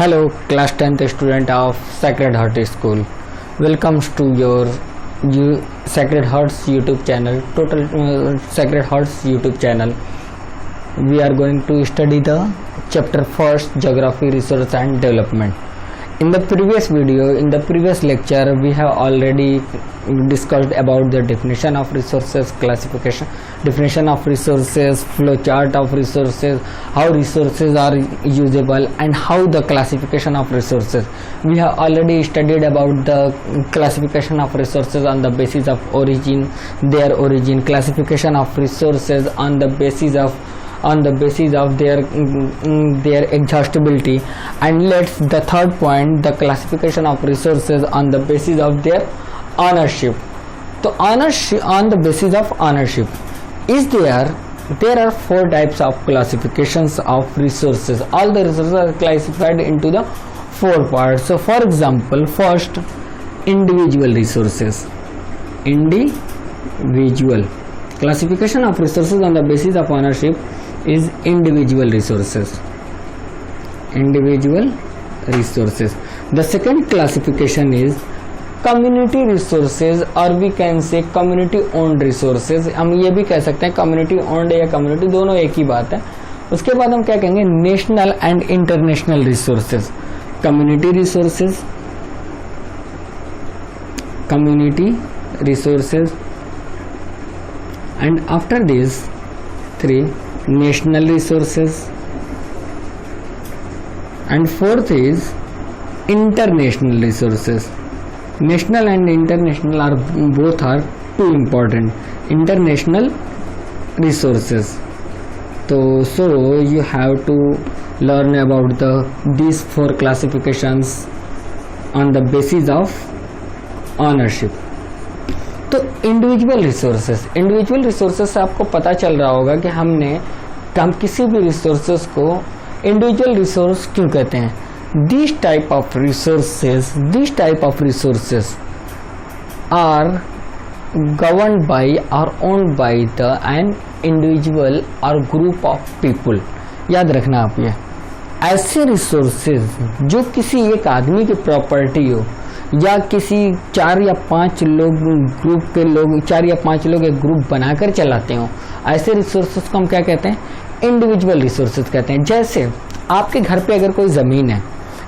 Hello, class 10th student of Sacred Heart School. Welcomes to your Sacred Hearts YouTube channel. Sacred Hearts YouTube channel. We are going to study the chapter first, Geography, Resource and Development. In the previous video, in the previous lecture, we have already discussed about the definition of resources, classification, definition of resources, flow chart of resources, how resources are usable, and how the classification of resources. We have already studied about the classification of resources on the basis of their origin, classification of resources on the basis of their exhaustibility, and the third point, the classification of resources on the basis of their ownership. So ownership, on the basis of ownership, there are four types of classifications of resources. All the resources are classified into the four parts. So for example, first, individual resources. Individual classification of resources on the basis of ownership is individual resources. The second classification is community resources, or we can say community owned resources. हम ये भी कह सकते हैं community owned या community, दोनों एक ही बात है. उसके बाद हम क्या कहेंगे, national and international resources. Community resources, and after this, three, national resources, and fourth is international resources. National and international are too important. International resources. So you have to learn about these four classifications on the basis of ownership. तो individual resources से आपको पता चल रहा होगा कि हम किसी भी रिसोर्सेस को इंडिविजुअल रिसोर्स क्यों कहते हैं. This type of resources are governed by or owned by an individual or group of people. याद रखना आप ये ऐसे रिसोर्सेज जो किसी एक आदमी की प्रॉपर्टी हो, या किसी 4 या 5 लोग ग्रुप के लोग 4 या 5 लोग एक ग्रुप बनाकर चलाते हो, ऐसे रिसोर्सेज को हम क्या कहते हैं, इंडिविजुअल रिसोर्सेज कहते हैं. जैसे आपके घर पे अगर कोई ज़मीन है,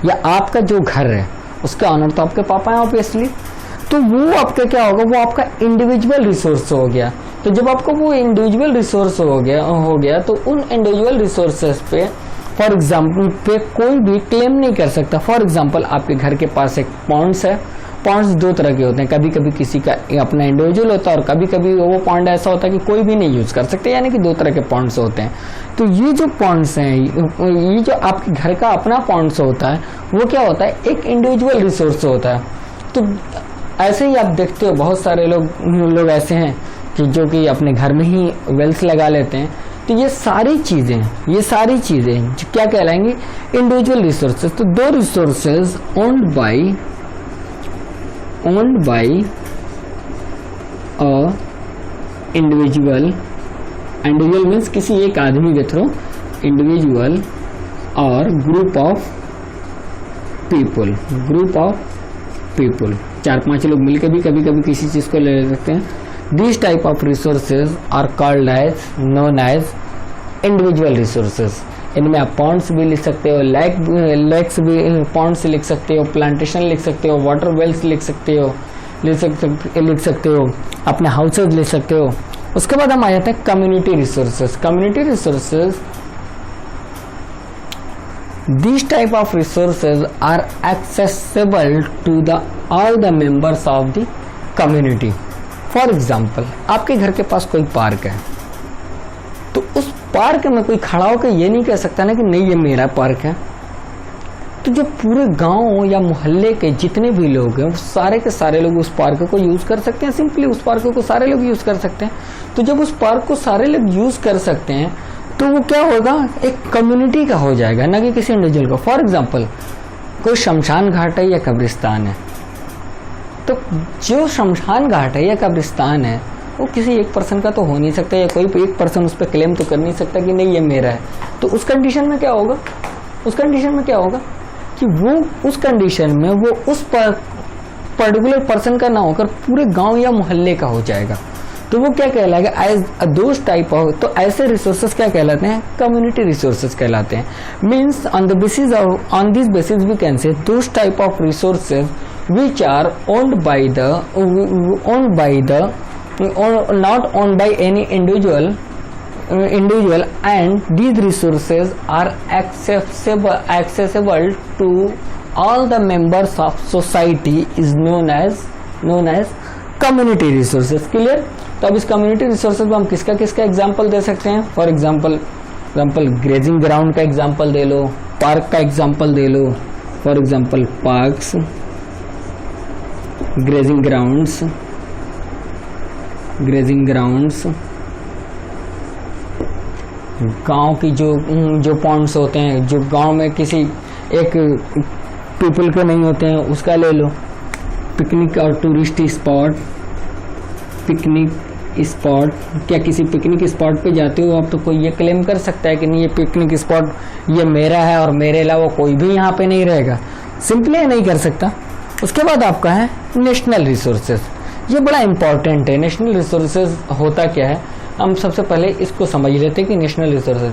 या आपका जो घर है उसका ऑनर तो आपके पापा हैं ऑब्वियसली, तो वो आपका क्या होगा, वो आपका इंडिविजुअल रिसोर्स हो गया. तो जब आपको वो इंडिविजुअल रिसोर्स हो गया तो उन इंडिविजुअल रिसोर्सेज पे फॉर एग्जाम्पल पे कोई भी क्लेम नहीं कर सकता. फॉर एग्जाम्पल आपके घर के पास एक पॉन्ड्स है. पॉन्ड्स दो तरह के होते हैं, कभी कभी किसी का अपना इंडिविजुअल होता है और कभी कभी वो पॉन्ड ऐसा होता है कि कोई भी नहीं यूज कर सकते, यानी कि दो तरह के पॉन्ड्स होते हैं. तो ये जो पॉन्ड्स हैं, ये जो आपके घर का अपना पॉन्ड्स होता है, वो क्या होता है, एक इंडिविजुअल रिसोर्स होता है. तो ऐसे ही आप देखते हो बहुत सारे लोग ऐसे हैं कि जो कि अपने घर में ही वेल्स लगा लेते हैं. तो ये सारी चीजें क्या कहलाएंगी, इंडिविजुअल रिसोर्सेज. तो दो resources owned by a individual means किसी एक आदमी के through, individual or group of people 4-5 लोग मिलकर भी कभी कभी किसी चीज को ले सकते हैं. These type of resources are known as individual resources. इनमें आप पॉन्ड्स भी लिख सकते हो, लेक्स भी पॉन्ड्स लिख सकते हो, प्लांटेशन लिख सकते हो, वाटर वेल्स लिख सकते हो, अपने हाउसेज लिख सकते हो. उसके बाद हम आ जाते हैं community resources. These type of resources are accessible to all the members of the community. For example आपके घर के पास कोई पार्क है, तो उस पार्क में कोई खड़ा होकर ये नहीं कह सकता ना कि नहीं ये मेरा पार्क है. तो जो पूरे गांव या मोहल्ले के जितने भी लोग हैं, वो सारे के सारे लोग उस पार्क को यूज कर सकते हैं. सिंपली उस पार्क को सारे लोग यूज कर सकते हैं. तो जब उस पार्क को सारे लोग यूज कर सकते हैं तो वो क्या होगा, एक कम्युनिटी का हो जाएगा, ना कि किसी इंडिविजुअल का. फॉर एग्जाम्पल कोई शमशान घाट है या कब्रिस्तान है, तो जो शमशान घाट है या कब्रिस्तान है वो किसी एक पर्सन का तो हो नहीं सकता, या कोई एक पर्सन उस पर क्लेम तो कर नहीं सकता कि नहीं ये मेरा है। तो उस कंडीशन में क्या होगा, कि वो उस कंडीशन में वो उस पर्टिकुलर पर्सन का ना होकर पूरे गांव या मोहल्ले का हो जाएगा, तो वो क्या कहलाएगा, एज दोज टाइप ऑफ, तो ऐसे रिसोर्सेज क्या कहलाते हैं, कम्युनिटी रिसोर्सेज कहलाते हैं। Means on this basis we can say those type of resources which are owned by not owned by any individual and these resources are accessible to all the members of society is known as community resources। Clear. तो अब इस community resources में हम किसका example दे सकते हैं, for example grazing ground का example दे लो, park का example they low, for example parks, grazing grounds, गांव की जो पॉन्ड्स होते हैं, जो गांव में किसी एक पीपल के नहीं होते हैं, उसका ले लो। पिकनिक और टूरिस्ट स्पॉट, क्या किसी पिकनिक स्पॉट पे जाते हो आप तो कोई ये क्लेम कर सकता है कि नहीं ये पिकनिक स्पॉट ये मेरा है और मेरे अलावा कोई भी यहाँ पे नहीं रहेगा, सिंपली नहीं कर सकता। उसके बाद आपका है नेशनल रिसोर्सेज, ये बड़ा इंपॉर्टेंट है। नेशनल रिसोर्सेज होता क्या है, हम सबसे पहले इसको समझ लेते हैं कि national resources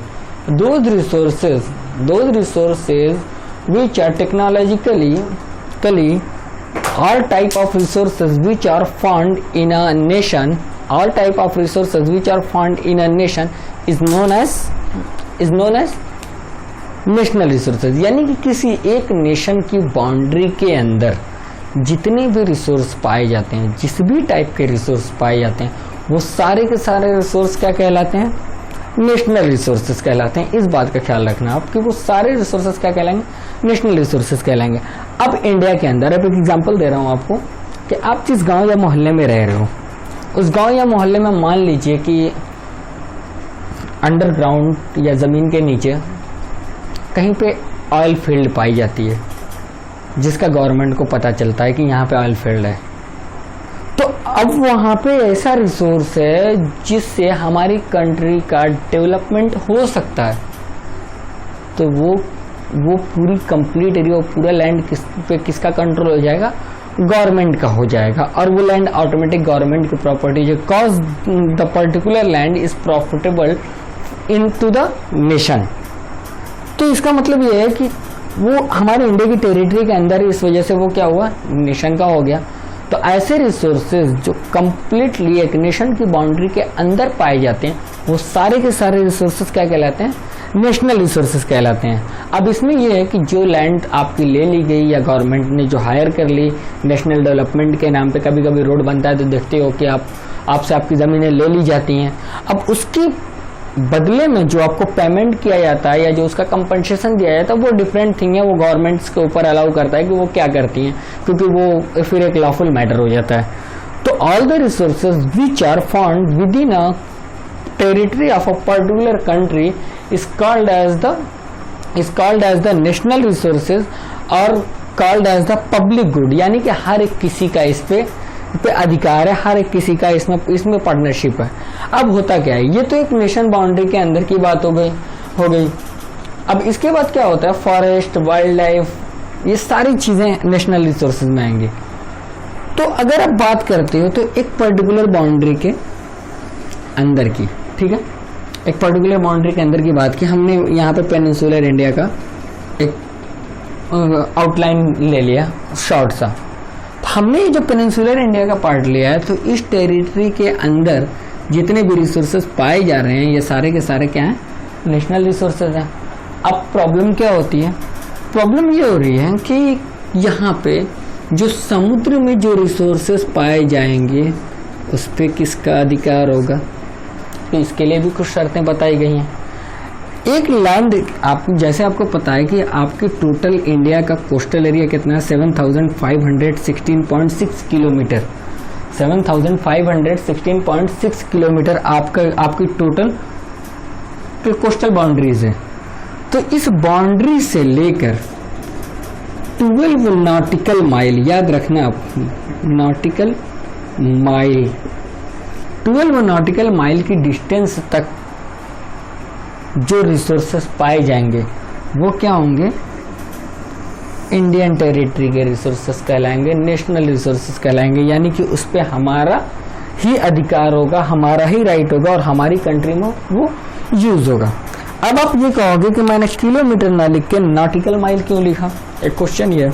those resources which are technologically all type of resources which are found in a nation is known as national resources. यानी कि किसी एक नेशन की बाउंड्री के अंदर जितने भी रिसोर्स पाए जाते हैं, जिस भी टाइप के रिसोर्स पाए जाते हैं, वो सारे के सारे रिसोर्स क्या कहलाते हैं, नेशनल रिसोर्सेज कहलाते हैं। इस बात का ख्याल रखना आप कि वो सारे रिसोर्सेज क्या कहलाएंगे, नेशनल रिसोर्सेज कहलाएंगे। अब इंडिया के अंदर अब एक एग्जांपल दे रहा हूं आपको कि आप जिस गांव या मोहल्ले में रह रहे हो, उस गांव या मोहल्ले में मान लीजिए कि अंडरग्राउंड या जमीन के नीचे कहीं पे ऑयल फील्ड पाई जाती है, जिसका गवर्नमेंट को पता चलता है कि यहाँ पे ऑयल फील्ड है। तो अब वहाँ पे ऐसा रिसोर्स है जिससे हमारी कंट्री का डेवलपमेंट हो सकता है, तो वो पूरी कंप्लीट एरिया, पूरा लैंड किसका कंट्रोल हो जाएगा, गवर्नमेंट का हो जाएगा, और वो लैंड ऑटोमेटिक गवर्नमेंट की प्रॉपर्टी है, cause the particular land is profitable into the nation. तो इसका मतलब ये है कि वो हमारे इंडिया की टेरिटरी के अंदर, इस वजह से वो क्या हुआ, नेशन का हो गया। तो ऐसे रिसोर्सेज जो कंप्लीटली एक नेशन की बाउंड्री के अंदर पाए जाते हैं, वो सारे के सारे रिसोर्सेज क्या कहलाते हैं, नेशनल रिसोर्सेज कहलाते हैं। अब इसमें यह है कि जो लैंड आपकी ले ली गई या गवर्नमेंट ने जो हायर कर ली नेशनल डेवलपमेंट के नाम पे, कभी कभी रोड बनता है तो देखते हो कि आपसे आपकी ज़मीनें ले ली जाती हैं। अब उसकी बदले में जो आपको पेमेंट किया जाता है या जो उसका कंपनसेशन दिया जाता है, वो डिफरेंट थिंग है, वो गवर्नमेंट्स के ऊपर अलाउ करता है कि वो क्या करती हैं, क्योंकि वो फिर एक लॉफुल मैटर हो जाता है। तो all the resources which are found within a territory of a particular country is called as the national resources और called as the public good। यानी कि हर एक किसी का इस पे अधिकार है, हर एक किसी का इसमें पार्टनरशिप है। अब होता क्या है, ये तो एक नेशन बाउंड्री के अंदर की बात हो गई। अब इसके बाद क्या होता है, फॉरेस्ट, वाइल्ड लाइफ, ये सारी चीजें नेशनल रिसोर्सेज में आएंगी। तो अगर आप बात करते हो तो एक पर्टिकुलर बाउंड्री के अंदर की, ठीक है, एक पर्टिकुलर बाउंड्री के अंदर की बात की हमने, यहाँ पे पेनिनसुलर इंडिया का एक आउटलाइन ले लिया शॉर्ट सा। तो हमने जो पेनिनसुलर इंडिया का पार्ट लिया है, तो इस टेरिटरी के अंदर जितने भी रिसोर्सेज पाए जा रहे हैं, ये सारे के सारे क्या हैं, नेशनल रिसोर्सेज हैं। अब प्रॉब्लम क्या होती है, प्रॉब्लम ये हो रही है कि यहाँ पे जो समुद्र में जो रिसोर्सेज पाए जाएंगे उस पर किसका अधिकार होगा, तो इसके लिए भी कुछ शर्तें बताई गई हैं। एक लैंड, आप जैसे आपको पता है कि आपके टोटल इंडिया का कोस्टल एरिया कितना है, 7516.6 किलोमीटर, 7516.6 किलोमीटर आपकी टोटल कोस्टल बाउंड्रीज है। तो इस बाउंड्री से लेकर 12 नॉटिकल माइल, याद रखना आप, नॉटिकल माइल, 12 नॉटिकल माइल की डिस्टेंस तक जो रिसोर्सेस पाए जाएंगे वो क्या होंगे, इंडियन टेरिटरी के रिसोर्सेस कहलाएंगे, नेशनल रिसोर्सेस कहलाएंगे, यानी कि उस पर हमारा ही अधिकार होगा, हमारा ही राइट होगा और हमारी कंट्री में वो यूज होगा। अब आप ये कहोगे कि मैंने किलोमीटर ना लिख के नॉटिकल माइल क्यों लिखा, एक क्वेश्चन ये।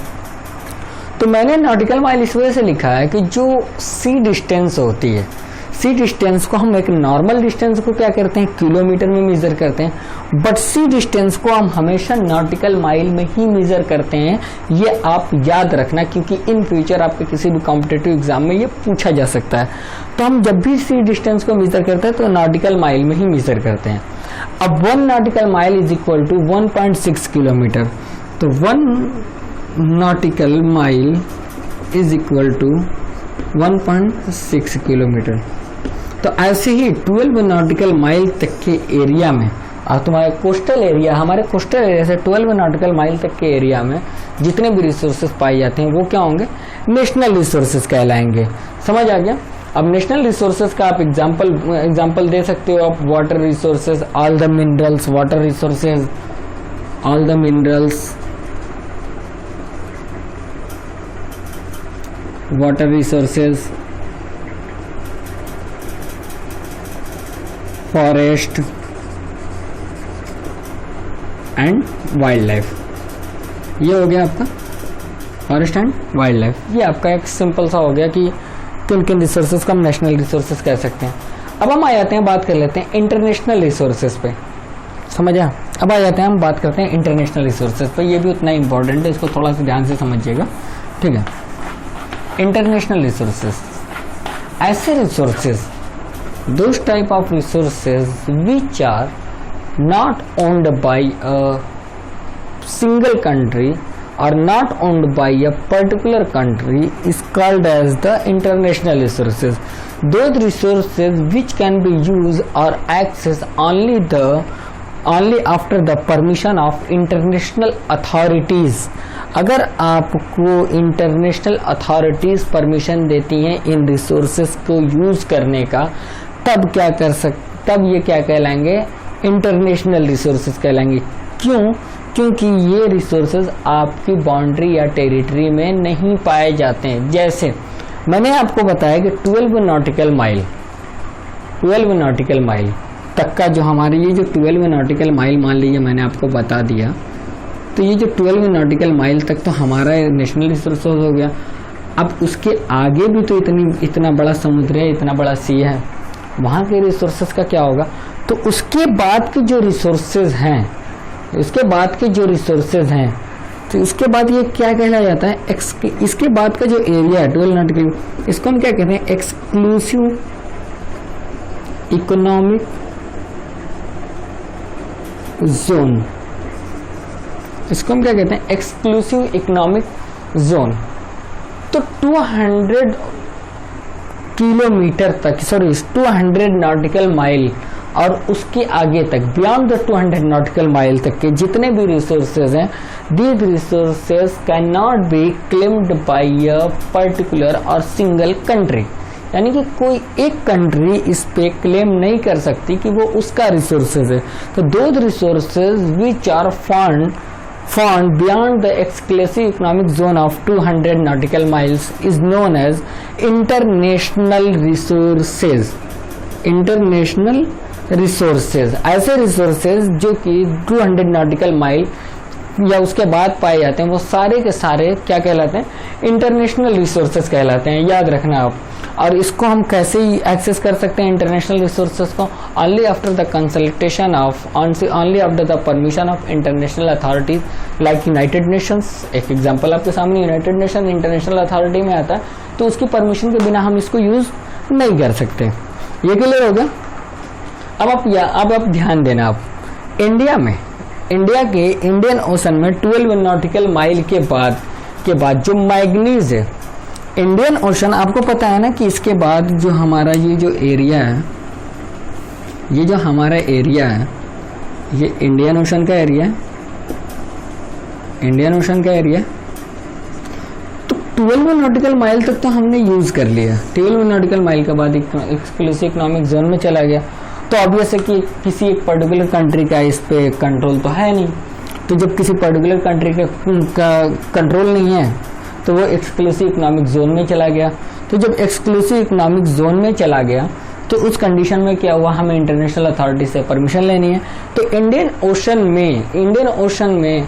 तो मैंने नॉटिकल माइल इस वजह से लिखा है कि जो सी डिस्टेंस होती है, सी डिस्टेंस को हम एक नॉर्मल डिस्टेंस को क्या करते हैं, किलोमीटर में मेजर करते हैं, बट सी डिस्टेंस को हम हमेशा नॉटिकल माइल में ही मेजर करते हैं। ये आप याद रखना, क्योंकि इन फ्यूचर आपके किसी भी कॉम्पिटिटिव एग्जाम में ये पूछा जा सकता है। तो हम जब भी सी डिस्टेंस को मेजर करते हैं तो नॉटिकल माइल में ही मेजर करते हैं। अब 1 nautical mile is equal to 1.6 kilometre. तो 1 nautical mile is equal to 1.6 kilometre. तो ऐसे ही 12 नॉटिकल माइल तक के एरिया में, और तुम्हारे कोस्टल एरिया, हमारे कोस्टल एरिया से 12 नॉटिकल माइल तक के एरिया में जितने भी रिसोर्सेज पाए जाते हैं वो क्या होंगे, नेशनल रिसोर्सेज कहलाएंगे। समझ आ गया। अब नेशनल रिसोर्सेज का आप एग्जांपल दे सकते हो आप, water resources, all the minerals, water resources, all the minerals, water resources, forest and wild life. ये हो गया आपका फॉरेस्ट एंड वाइल्ड लाइफ। ये आपका एक सिंपल सा हो गया कि किन किन रिसोर्सेज को हम नेशनल रिसोर्सेज कह सकते हैं। अब हम आ जाते हैं, बात कर लेते हैं इंटरनेशनल रिसोर्सेज पे। समझा। अब आ जाते हैं, हम बात करते हैं इंटरनेशनल रिसोर्सेज पे। ये भी उतना इंपॉर्टेंट है, इसको थोड़ा सा ध्यान से समझिएगा, ठीक है। इंटरनेशनल रिसोर्सेज, ऐसे resources, those type of resources which are not owned by a single country or not owned by a particular country is called as the international resources. Those resources which can be used or accessed only after the permission of international authorities. अगर आपको international authorities permission देती हैं इन resources को use करने का, तब ये क्या कहलाएंगे, इंटरनेशनल रिसोर्सेज कहलाएंगे। क्यों? क्योंकि ये रिसोर्सेज आपकी बाउंड्री या टेरिटरी में नहीं पाए जाते हैं। जैसे मैंने आपको बताया कि 12 नॉटिकल माइल तक का जो हमारे ये जो 12 नॉटिकल माइल मान लीजिए मैंने आपको बता दिया, तो ये जो 12 नॉटिकल माइल तक तो हमारा नेशनल रिसोर्स हो गया। अब उसके आगे भी तो इतना बड़ा समुद्र है, इतना बड़ा सी है, वहाँ के रिसोर्सेज का क्या होगा। तो उसके बाद के जो रिसोर्सेज हैं, तो उसके बाद ये क्या कहला जाता है, इसके बाद का जो एरिया है 12 नॉटिकल, इसको हम क्या कहते हैं, एक्सक्लूसिव इकोनॉमिक जोन। इसको हम क्या कहते हैं, एक्सक्लूसिव इकोनॉमिक जोन। तो 200 किलोमीटर तक, 200 नॉटिकल माइल और उसके आगे तक, बियॉन्ड द 200 नॉटिकल माइल तक के जितने भी रिसोर्सेज हैं, these resources can not be claimed by a particular और सिंगल कंट्री। यानी कि कोई एक कंट्री इस पे क्लेम नहीं कर सकती कि वो उसका रिसोर्सेज है। तो those resources which are found beyond the exclusive economic zone of 200 nautical miles is known as international resources. International resources, ऐसे resources जो कि 200 nautical mile या उसके बाद पाए जाते हैं, वो सारे के सारे क्या कहलाते हैं, इंटरनेशनल रिसोर्सेज कहलाते हैं। याद रखना आप। और इसको हम कैसे एक्सेस कर सकते हैं इंटरनेशनल रिसोर्सेज को, only after the consultation of, only after the permission of international authorities like United Nations. एक एग्जांपल आपके सामने, यूनाइटेड नेशन इंटरनेशनल अथॉरिटी में आता है, तो उसकी परमिशन के बिना हम इसको यूज नहीं कर सकते। ये क्लियर हो गया। अब आप ध्यान देना, आप इंडिया के इंडियन ओशन में 12 नॉटिकल माइल के बाद जो मैग्नीज है, इंडियन ओशन आपको पता है ना कि इसके बाद जो हमारा ये जो एरिया है, ये जो हमारा एरिया है, ये इंडियन ओशन का एरिया है, इंडियन ओशन का एरिया। तो 12 नॉटिकल माइल तक तो हमने यूज कर लिया। 12 नॉटिकल माइल के बाद एक्सक्लूसिव इकोनॉमिक जोन में चला गया। तो ऑब्वियस है कि किसी एक पर्टिकुलर कंट्री का इस पे कंट्रोल तो है नहीं। तो जब किसी पर्टिकुलर कंट्री का कंट्रोल नहीं है तो वो एक्सक्लूसिव इकोनॉमिक जोन में चला गया। तो जब एक्सक्लूसिव इकोनॉमिक जोन में चला गया तो उस कंडीशन में क्या हुआ, हमें इंटरनेशनल अथॉरिटी से परमिशन लेनी है। तो इंडियन ओशन में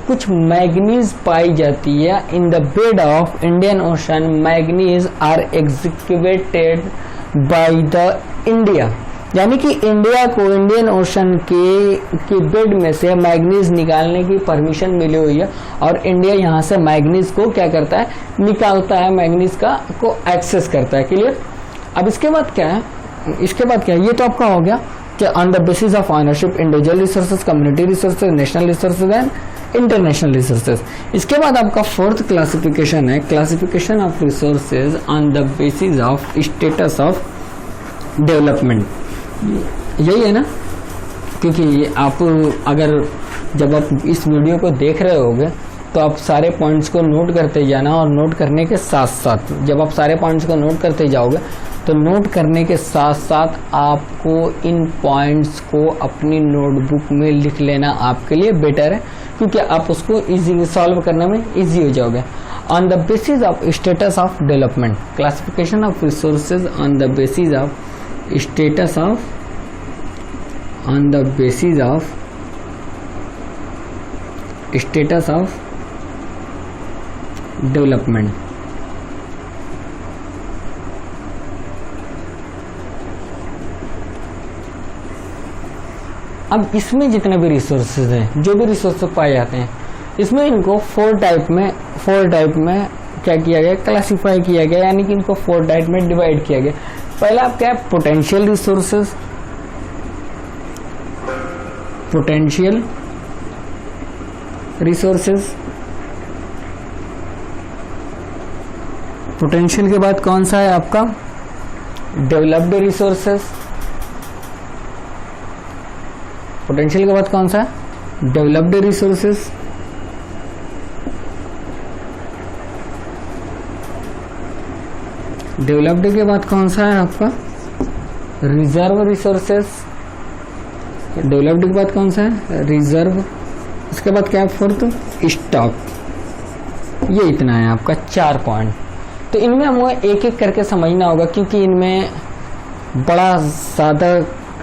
कुछ मैग्नीज पाई जाती है। In the bed of Indian Ocean manganese are excavated by the India, यानी कि इंडिया को इंडियन ओशन के बेड में से मैग्नीज निकालने की परमिशन मिली हुई है और इंडिया यहाँ से मैग्नीज को क्या करता है, निकालता है, मैग्नीज का को एक्सेस करता है। क्लियर। अब इसके बाद क्या है, ये तो आपका हो गया कि on the basis of ownership individual resources, community resources, national resources and international resources. इसके बाद आपका फोर्थ क्लासिफिकेशन है classification of resources on the basis of status of development. यही है ना, क्योंकि आप अगर जब आप इस वीडियो को देख रहे होगे तो आप सारे पॉइंट्स को नोट करते जाना, और नोट करने के साथ साथ जब आप सारे पॉइंट्स को नोट करते जाओगे तो नोट करने के साथ साथ आपको इन पॉइंट्स को अपनी नोटबुक में लिख लेना आपके लिए बेटर है, क्योंकि आप उसको इजीली सॉल्व करने में इजी हो जाओगे। On the basis of status of development, classification of resources on the basis of status of development. अब इसमें जितने भी रिसोर्सेज हैं, जो भी रिसोर्सेज पाए जाते हैं, इसमें इनको फोर टाइप में क्या किया गया, क्लासिफाई किया गया, यानी कि इनको फोर टाइप में डिवाइड किया गया। पहला आप क्या है, पोटेंशियल रिसोर्सेज, पोटेंशियल के बाद कौन सा है आपका, डेवलप्ड रिसोर्सेज। पोटेंशियल के बाद कौन सा है, डेवलप्ड रिसोर्सेज। डेवलप्ड के बाद कौन सा है आपका, रिजर्व रिसोर्सेज। डेवलप्ड के बाद कौन सा है, रिजर्व। इसके बाद क्या है, फोर्थ स्टॉक। ये इतना है आपका 4 पॉइंट। तो इनमें हमें एक एक करके समझना होगा, क्योंकि इनमें बड़ा ज़्यादा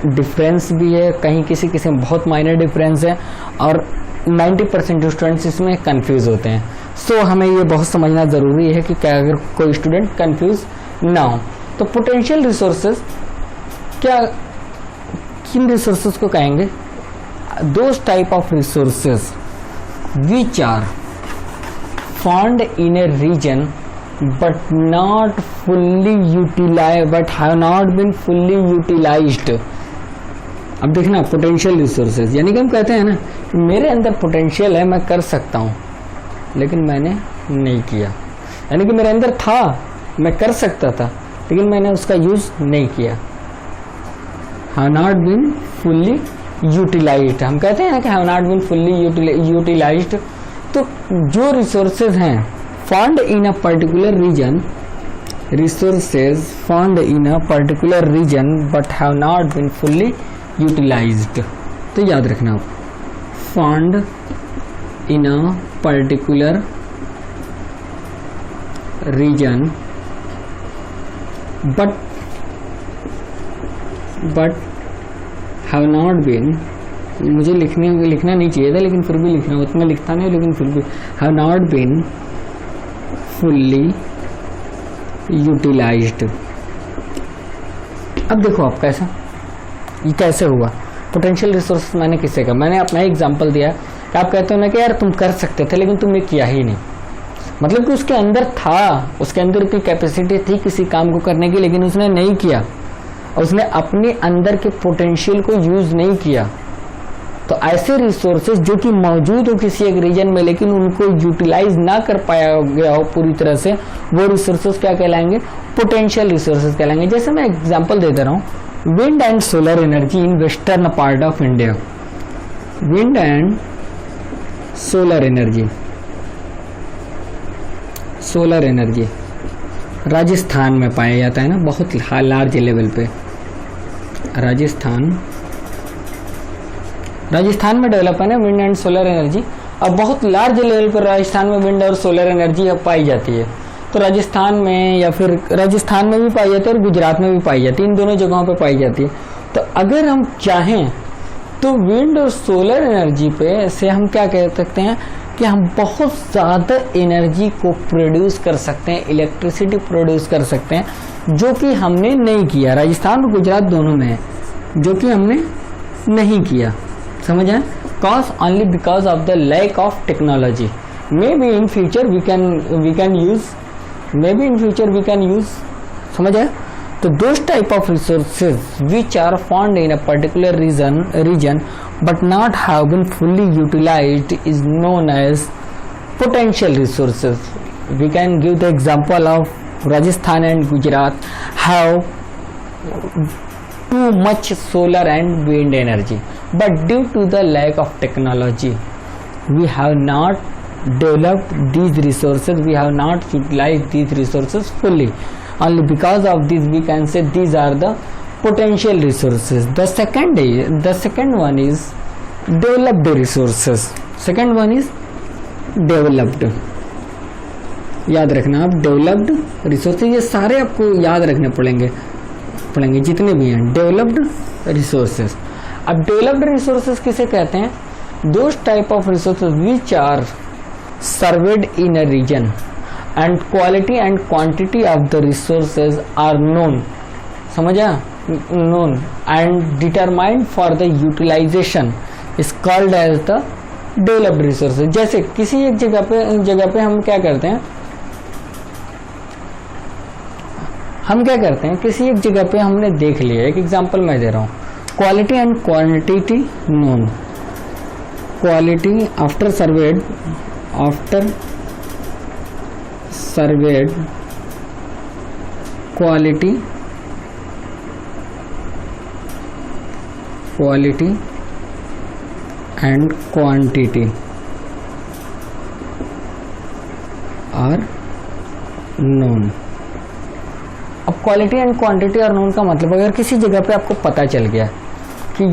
डिफरेंस भी है, कहीं किसी में बहुत माइनर डिफरेंस है, और 90% स्टूडेंट्स इसमें कंफ्यूज होते हैं। सो हमें ये बहुत समझना ज़रूरी है कि क्या अगर कोई स्टूडेंट कंफ्यूज ना हो। तो पोटेंशियल रिसोर्सेज क्या, किन रिसोर्सेज को कहेंगे, those type of resources which are found in a region but not fully utilized, but have not been fully utilized। अब देखना, पोटेंशियल रिसोर्सेज यानी कि हम कहते हैं ना, मेरे अंदर पोटेंशियल है, मैं कर सकता हूँ, लेकिन मैंने नहीं किया। यानी कि मेरे अंदर था, मैं कर सकता था, लेकिन मैंने उसका यूज नहीं किया। have not been fully utilized, हम कहते हैं ना कि have not been fully utilized। तो जो रिसोर्सेज हैं found in a particular region, resources found in a particular region but have not been fully utilized। तो याद रखना, found in a particular region but have not been, मुझे लिखना नहीं चाहिए था, लेकिन फिर भी लिखना, उतना लिखता नहीं, लेकिन फिर भी have not been fully utilized। अब देखो आप कैसा, ये कैसे हुआ। पोटेंशियल रिसोर्स मैंने किसे कहा, मैंने अपना एग्जांपल दिया कि आप कहते हो ना कि यार तुम कर सकते थे लेकिन तुमने किया ही नहीं, मतलब कि उसके अंदर था, उसके अंदर की कैपेसिटी थी किसी काम को करने की, लेकिन उसने नहीं किया, और उसने अपने अंदर के पोटेंशियल को यूज नहीं किया। तो ऐसे रिसोर्सेज जो कि मौजूद हो किसी एक रीजन में, लेकिन उनको यूटिलाइज ना कर पाया गया हो पूरी तरह से, वो रिसोर्सेज क्या कहलाएंगे, पोटेंशियल रिसोर्सेज कहलाएंगे। जैसे मैं एग्जांपल दे दे रहा हूँ, wind and solar energy in western part of India. Wind and solar energy Rajasthan में पाया जाता है ना, बहुत लार्ज लेवल पे। राजस्थान राजस्थान में डेवलपमेंट है विंड एंड सोलर एनर्जी। अब बहुत लार्ज लेवल पर राजस्थान में विंड और सोलर एनर्जी अब पाई जाती है। तो राजस्थान में या फिर राजस्थान में भी पाई जाती है और गुजरात में भी पाई जाती है, इन दोनों जगहों पे पाई जाती है। तो अगर हम चाहें तो विंड और सोलर एनर्जी पे से हम क्या कह सकते हैं कि हम बहुत ज़्यादा एनर्जी को प्रोड्यूस कर सकते हैं, इलेक्ट्रिसिटी प्रोड्यूस कर सकते हैं, जो कि हमने नहीं किया। राजस्थान और गुजरात दोनों में है, जो कि हमने नहीं किया। समझ आए? Cause only because of the lack of technology. Maybe in future we can use. Maybe in future we can use. समझ आए? तो those type of resources which are found in a particular region but not have been fully utilized is known as potential resources. We can give the example of Rajasthan and Gujarat have too much solar and wind energy, but due to the lack of technology we have not developed these resources, we have not utilized these resources fully. Only because of this we can say these are the potential resources. The second one is developed resources. Second one is developed. याद रखना आप, developed resources, ये सारे आपको याद रखने पड़ेंगे जितने भी हैं। Developed resources. अब डेवलप्ड रिसोर्सेज किसे कहते हैं? Those type of resources which are surveyed in a region and quality and quantity of the resources are known. समझा? Known and determined for the utilisation is called as the developed resources. जैसे किसी एक जगह पे हम क्या करते हैं, किसी एक जगह पे हमने देख लिया। एक एग्जांपल मैं दे रहा हूँ, quality and quantity known. Quality after served quality and quantity are known. अब quality and quantity are known का मतलब, अगर किसी जगह पे आपको पता चल गया कि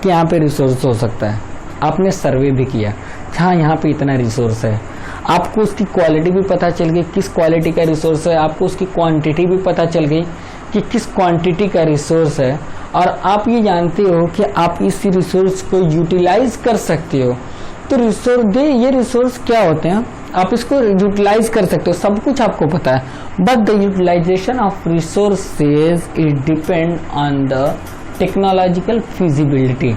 यहाँ पे रिसोर्स हो सकता है, आपने सर्वे भी किया, हाँ यहाँ पे इतना रिसोर्स है, आपको उसकी क्वालिटी भी पता चल गई किस क्वालिटी का रिसोर्स है, आपको उसकी क्वांटिटी भी पता चल गई कि किस क्वांटिटी का रिसोर्स है, और आप ये जानते हो कि आप इस रिसोर्स को यूटिलाइज कर सकते हो। तो ये रिसोर्स क्या होते हैं, आप इसको यूटिलाइज कर सकते हो, सब कुछ आपको पता है। But the utilization of resources is depend on the technological feasibility,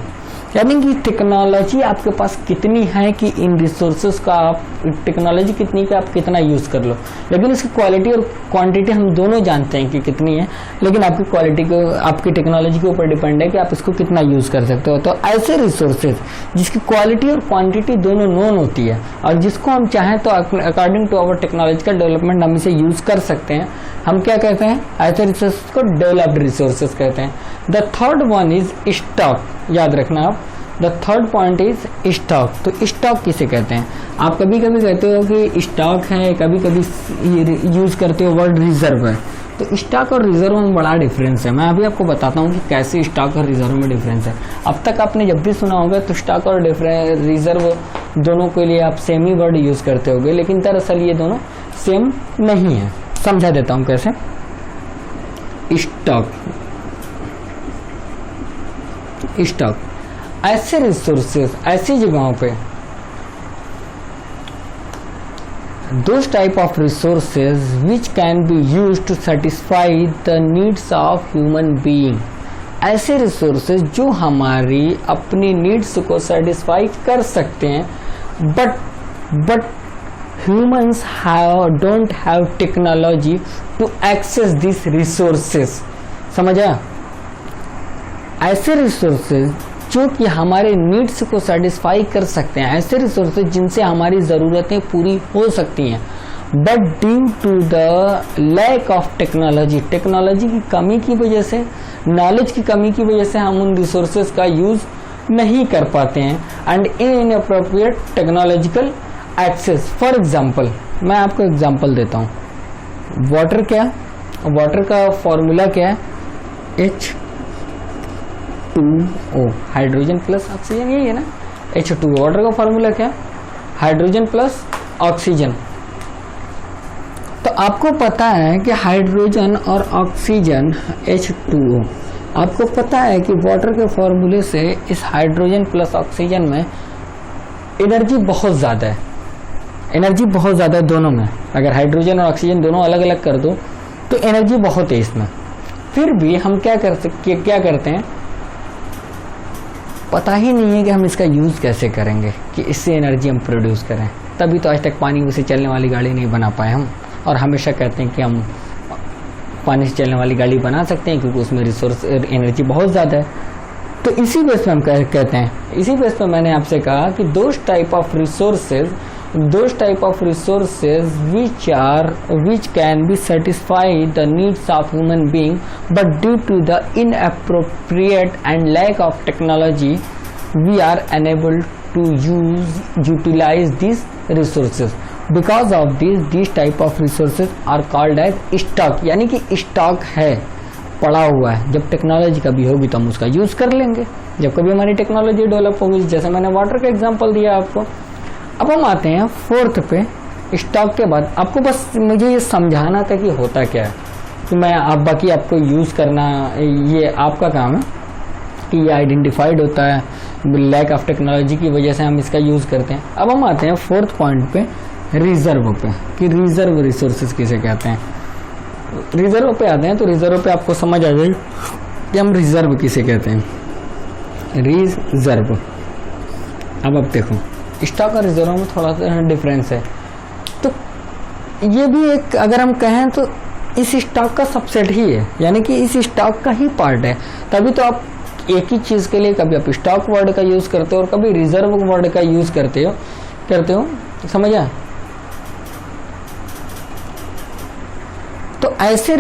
यानी कि टेक्नोलॉजी आपके पास कितनी है कि इन रिसोर्सेज का आप टेक्नोलॉजी कितनी का आप कितना यूज कर लो। लेकिन इसकी क्वालिटी और क्वांटिटी हम दोनों जानते हैं कि कितनी है, लेकिन आपकी क्वालिटी को आपकी टेक्नोलॉजी के ऊपर डिपेंड है कि आप इसको कितना यूज कर सकते हो। तो ऐसे रिसोर्सेज जिसकी क्वालिटी और क्वांटिटी दोनों नोन होती है और जिसको हम चाहें तो according to our technological development हम इसे यूज कर सकते हैं, हम क्या कहते हैं, ऐसे रिसोर्सेज को डेवलप्ड रिसोर्सेज कहते हैं। The third one is stock. याद रखना आप, the third point is stock. तो स्टॉक किसे कहते हैं? आप कभी कभी कहते हो कि स्टॉक है, कभी कभी यूज करते हो वर्ड रिजर्व है। तो स्टॉक और रिजर्व में बड़ा डिफरेंस है। मैं अभी आपको बताता हूँ कि कैसे स्टॉक और रिजर्व में डिफरेंस है। अब तक आपने जब भी सुना होगा तो स्टॉक और रिजर्व दोनों के लिए आप सेम ही वर्ड यूज करते होगे, लेकिन दरअसल ये दोनों सेम नहीं है। समझा देता हूँ कैसे। स्टॉक ऐसे रिसोर्सेज, ऐसी जगहों पे those type of resources which can be used to satisfy the needs of human being। ऐसे रिसोर्सेज जो हमारी अपनी नीड्स को सेटिस्फाई कर सकते हैं, but humans don't have technology to access these resources। समझा? ऐसे रिसोर्सेज जो कि हमारे नीड्स को सेटिस्फाई कर सकते हैं, ऐसे रिसोर्सेज जिनसे हमारी ज़रूरतें पूरी हो सकती हैं, but due to the lack of technology, technology की कमी की वजह से, नॉलेज की कमी की वजह से हम उन रिसोर्सेज का यूज़ नहीं कर पाते हैं, and inappropriate technological access. For example, मैं आपको एग्जाम्पल देता हूँ। वाटर क्या, वाटर का फॉर्मूला क्या है? H2O, हाइड्रोजन प्लस ऑक्सीजन, यही है ना H2O। वाटर का फॉर्मूला क्या है? Hydrogen plus oxygen. तो आपको पता है कि हाइड्रोजन और ऑक्सीजन H2O, आपको पता है कि वाटर के फॉर्मूले से इस हाइड्रोजन प्लस ऑक्सीजन में एनर्जी बहुत ज़्यादा है, एनर्जी बहुत ज़्यादा है दोनों में। अगर हाइड्रोजन और ऑक्सीजन दोनों अलग अलग कर दो तो एनर्जी बहुत है इसमें। फिर भी हम क्या करते हैं, पता ही नहीं है कि हम इसका यूज़ कैसे करेंगे कि इससे एनर्जी हम प्रोड्यूस करें। तभी तो आज तक पानी से चलने वाली गाड़ी नहीं बना पाए हम, और हमेशा कहते हैं कि हम पानी से चलने वाली गाड़ी बना सकते हैं क्योंकि उसमें रिसोर्स एनर्जी बहुत ज़्यादा है। तो इसी बेस पे हम कहते हैं, इसी बेस पे मैंने आपसे कहा कि those type of resources which can be satisfy the needs of human being, but due to the inappropriate and lack of technology we are unable to utilize these resources. Because of these type of resources are called as stock, यानी कि stock है, पड़ा हुआ है। जब technology कभी होगी तो हम उसका यूज कर लेंगे, जब कभी हमारी टेक्नोलॉजी डेवलप होगी, जैसे मैंने वाटर का एग्जांपल दिया आपको। अब हम आते हैं फोर्थ पे, स्टॉक के बाद। आपको बस मुझे ये समझाना था कि होता क्या है, कि मैं बाकी आपको यूज करना ये आपका काम है कि ये आइडेंटिफाइड होता है, लैक ऑफ टेक्नोलॉजी की वजह से हम इसका यूज करते हैं। अब हम आते हैं फोर्थ पॉइंट पे, रिजर्व पे, कि रिजर्व रिसोर्सेज किसे कहते हैं। रिजर्व पे आते हैं तो रिजर्व पे आपको समझ आ जाएगी कि हम रिजर्व किसे कहते हैं। रिजर्व, अब देखो स्टॉक और रिजर्व में थोड़ा सा डिफरेंस है। तो ये भी एक, अगर हम कहें तो इस स्टॉक का सबसेट ही है, यानी कि इस स्टॉक का ही पार्ट है। तभी तो आप एक ही चीज के लिए कभी आप स्टॉक वर्ड का यूज करते हो और कभी रिजर्व वर्ड का यूज करते हो, समझा? तो ऐसे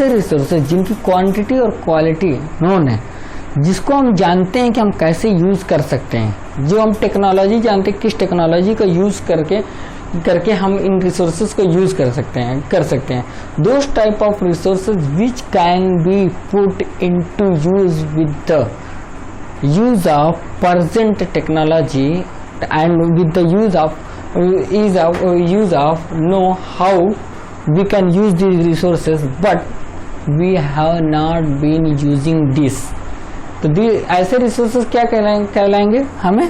रिसोर्सेज जिनकी क्वांटिटी और क्वालिटी नोन है, जिसको हम जानते हैं कि हम कैसे यूज कर सकते हैं, जो हम टेक्नोलॉजी जानते हैं किस टेक्नोलॉजी का यूज करके हम इन रिसोर्सेज को यूज कर सकते हैं। Those type of resources which can be put into use with the use of present technology and with the use of know how we can use these resources, but we have not been using this. तो ऐसे resources क्या कहलाएंगे? हमें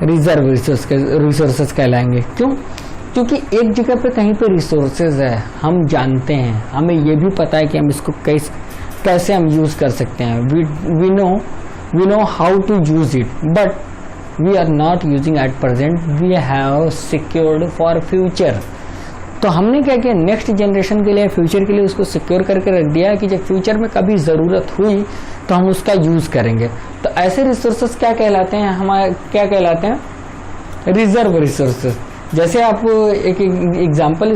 reserve resources कहलाएंगे। क्यों? क्योंकि एक जगह पे कहीं पे रिसोर्सेज है, हम जानते हैं, हमें ये भी पता है कि हम इसको कैसे हम यूज कर सकते हैं। we know how to use it, but we are not using at present. We have secured for future. तो हमने क्या किया, नेक्स्ट जनरेशन के लिए, फ्यूचर के लिए उसको सिक्योर करके रख दिया कि जब फ्यूचर में कभी ज़रूरत हुई तो हम उसका यूज़ करेंगे। तो ऐसे रिसोर्सेज क्या कहलाते हैं? हमारे क्या कहलाते हैं? Reserve resources. जैसे आप एक एग्जांपल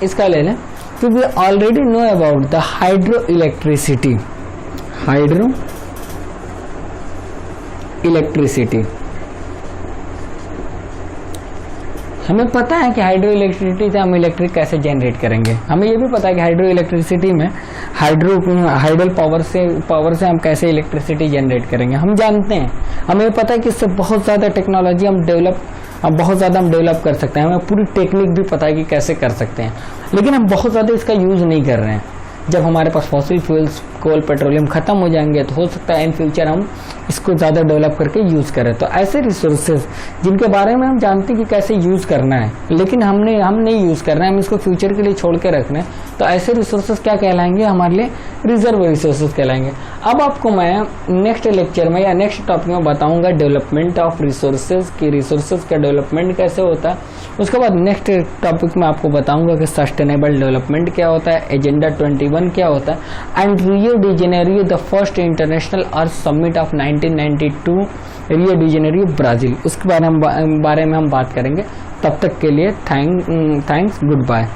इसका ले लें, तो we already know about the hydro electricity. हमें पता है कि हाइड्रो इलेक्ट्रिसिटी से हम इलेक्ट्रिक कैसे जनरेट करेंगे। हमें ये भी पता है कि हाइड्रो इलेक्ट्रिसिटी में हाइड्रल पावर से हम कैसे इलेक्ट्रिसिटी जनरेट करेंगे, हम जानते हैं। हमें पता है कि इससे बहुत ज़्यादा टेक्नोलॉजी हम डेवलप कर सकते हैं। हमें पूरी टेक्निक भी पता है कि कैसे कर सकते हैं, लेकिन हम बहुत ज़्यादा इसका यूज़ नहीं कर रहे हैं। जब हमारे पास फॉसिल फ्यूल्स, कोल, पेट्रोलियम खत्म हो जाएंगे तो हो सकता है इन फ्यूचर हम इसको ज़्यादा डेवलप करके यूज़ करें। तो ऐसे रिसोर्सेज जिनके बारे में हम जानते हैं कि कैसे यूज़ करना है, लेकिन हम नहीं यूज़ कर रहे हैं, हम इसको फ्यूचर के लिए छोड़ के रख रहे हैं, तो ऐसे रिसोर्सेज क्या कहलाएंगे? हमारे लिए रिजर्व रिसोर्सेज कहलाएंगे। अब आपको मैं नेक्स्ट लेक्चर में या नेक्स्ट टॉपिक में बताऊंगा डेवलपमेंट ऑफ रिसोर्सेज, की रिसोर्सेज का डेवलपमेंट कैसे होता है। उसके बाद नेक्स्ट टॉपिक में आपको बताऊंगा कि सस्टेनेबल डेवलपमेंट क्या होता है, एजेंडा 21 क्या होता है, and Rio de Janeiro the first international earth summit of 1992 Rio de Janeiro Brazil, उसके बारे में हम बात करेंगे। तब तक के लिए थैंक्स, गुड बाय।